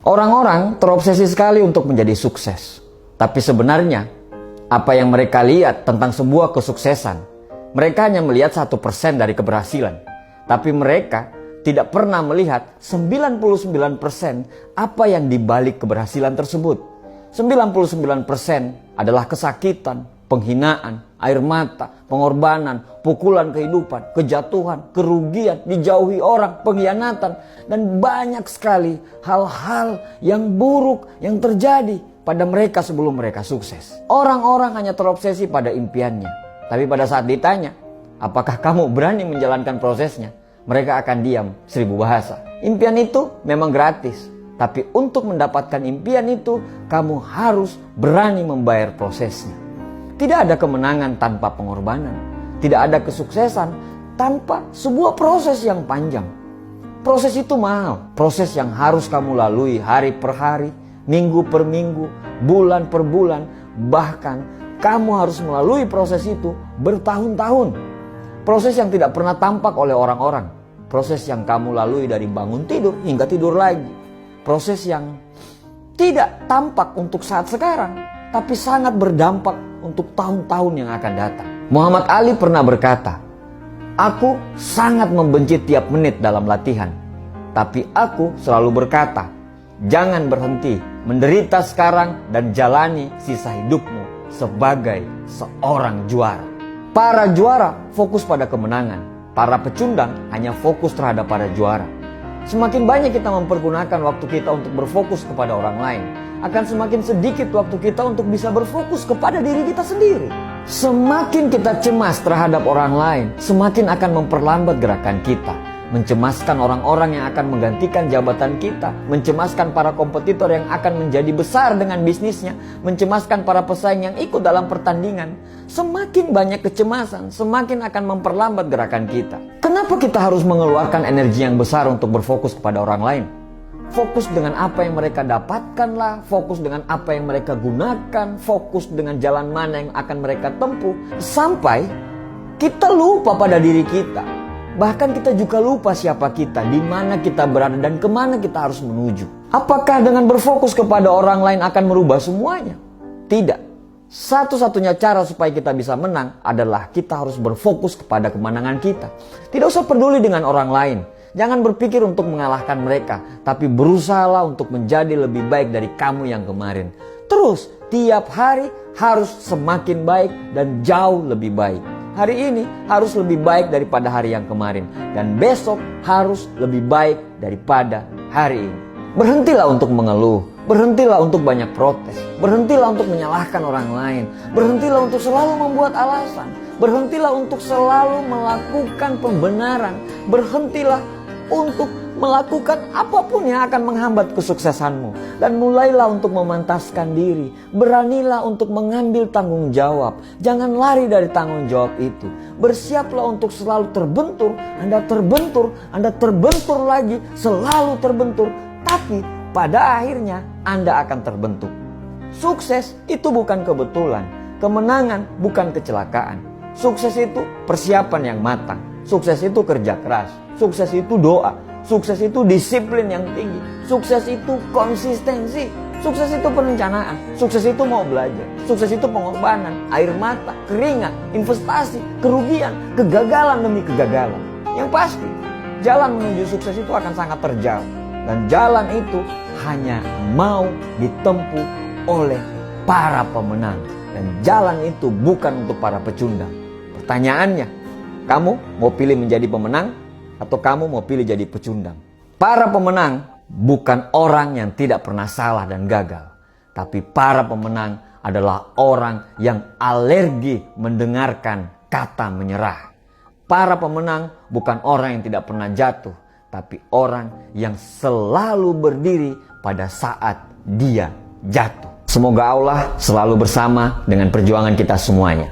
Orang-orang terobsesi sekali untuk menjadi sukses. Tapi sebenarnya, apa yang mereka lihat tentang sebuah kesuksesan, mereka hanya melihat 1% dari keberhasilan. Tapi mereka tidak pernah melihat 99% apa yang dibalik keberhasilan tersebut. 99% adalah kesakitan, penghinaan, air mata, pengorbanan, pukulan kehidupan, kejatuhan, kerugian, dijauhi orang, pengkhianatan, dan banyak sekali hal-hal yang buruk yang terjadi pada mereka sebelum mereka sukses. Orang-orang hanya terobsesi pada impiannya. Tapi pada saat ditanya, apakah kamu berani menjalankan prosesnya? Mereka akan diam 1000 bahasa. Impian itu memang gratis. Tapi untuk mendapatkan impian itu, kamu harus berani membayar prosesnya. Tidak ada kemenangan tanpa pengorbanan. Tidak ada kesuksesan tanpa sebuah proses yang panjang. Proses itu mahal. Proses yang harus kamu lalui hari per hari, minggu per minggu, bulan per bulan. Bahkan kamu harus melalui proses itu bertahun-tahun. Proses yang tidak pernah tampak oleh orang-orang. Proses yang kamu lalui dari bangun tidur hingga tidur lagi. Proses yang tidak tampak untuk saat sekarang, tapi sangat berdampak untuk tahun-tahun yang akan datang. Muhammad Ali pernah berkata, "Aku sangat membenci tiap menit dalam latihan. Tapi aku selalu berkata, jangan berhenti menderita sekarang dan jalani sisa hidupmu sebagai seorang juara." Para juara fokus pada kemenangan. Para pecundang hanya fokus terhadap para juara. Semakin banyak kita mempergunakan waktu kita untuk berfokus kepada orang lain, akan semakin sedikit waktu kita untuk bisa berfokus kepada diri kita sendiri. Semakin kita cemas terhadap orang lain, semakin akan memperlambat gerakan kita. Mencemaskan orang-orang yang akan menggantikan jabatan kita, mencemaskan para kompetitor yang akan menjadi besar dengan bisnisnya, mencemaskan para pesaing yang ikut dalam pertandingan. Semakin banyak kecemasan, semakin akan memperlambat gerakan kita. Kenapa kita harus mengeluarkan energi yang besar untuk berfokus kepada orang lain? Fokus dengan apa yang mereka dapatkanlah, fokus dengan apa yang mereka gunakan, fokus dengan jalan mana yang akan mereka tempuh, sampai kita lupa pada diri kita. Bahkan kita juga lupa siapa kita, di mana kita berada, dan kemana kita harus menuju. Apakah dengan berfokus kepada orang lain akan merubah semuanya? Tidak. Satu-satunya cara supaya kita bisa menang adalah kita harus berfokus kepada kemenangan kita. Tidak usah peduli dengan orang lain. Jangan berpikir untuk mengalahkan mereka, tapi berusahalah untuk menjadi lebih baik dari kamu yang kemarin. Terus, tiap hari harus semakin baik dan jauh lebih baik. Hari ini harus lebih baik daripada hari yang kemarin. Dan besok harus lebih baik daripada hari ini. Berhentilah untuk mengeluh. Berhentilah untuk banyak protes. Berhentilah untuk menyalahkan orang lain. Berhentilah untuk selalu membuat alasan. Berhentilah untuk selalu melakukan pembenaran. Berhentilah untuk melakukan apapun yang akan menghambat kesuksesanmu. Dan mulailah untuk memantaskan diri. Beranilah untuk mengambil tanggung jawab. Jangan lari dari tanggung jawab itu. Bersiaplah untuk selalu terbentur. Anda terbentur lagi, selalu terbentur. Tapi pada akhirnya Anda akan terbentuk. Sukses itu bukan kebetulan. Kemenangan bukan kecelakaan. Sukses itu persiapan yang matang. Sukses itu kerja keras. Sukses itu doa. Sukses itu disiplin yang tinggi. Sukses itu konsistensi. Sukses itu perencanaan. Sukses itu mau belajar. Sukses itu pengorbanan, air mata, keringat, investasi, kerugian, kegagalan demi kegagalan. Yang pasti, jalan menuju sukses itu akan sangat terjal. Dan jalan itu hanya mau ditempuh oleh para pemenang. Dan jalan itu bukan untuk para pecundang. Pertanyaannya, kamu mau pilih menjadi pemenang atau kamu mau pilih jadi pecundang? Para pemenang bukan orang yang tidak pernah salah dan gagal. Tapi para pemenang adalah orang yang alergi mendengarkan kata menyerah. Para pemenang bukan orang yang tidak pernah jatuh. Tapi orang yang selalu berdiri pada saat dia jatuh. Semoga Allah selalu bersama dengan perjuangan kita semuanya.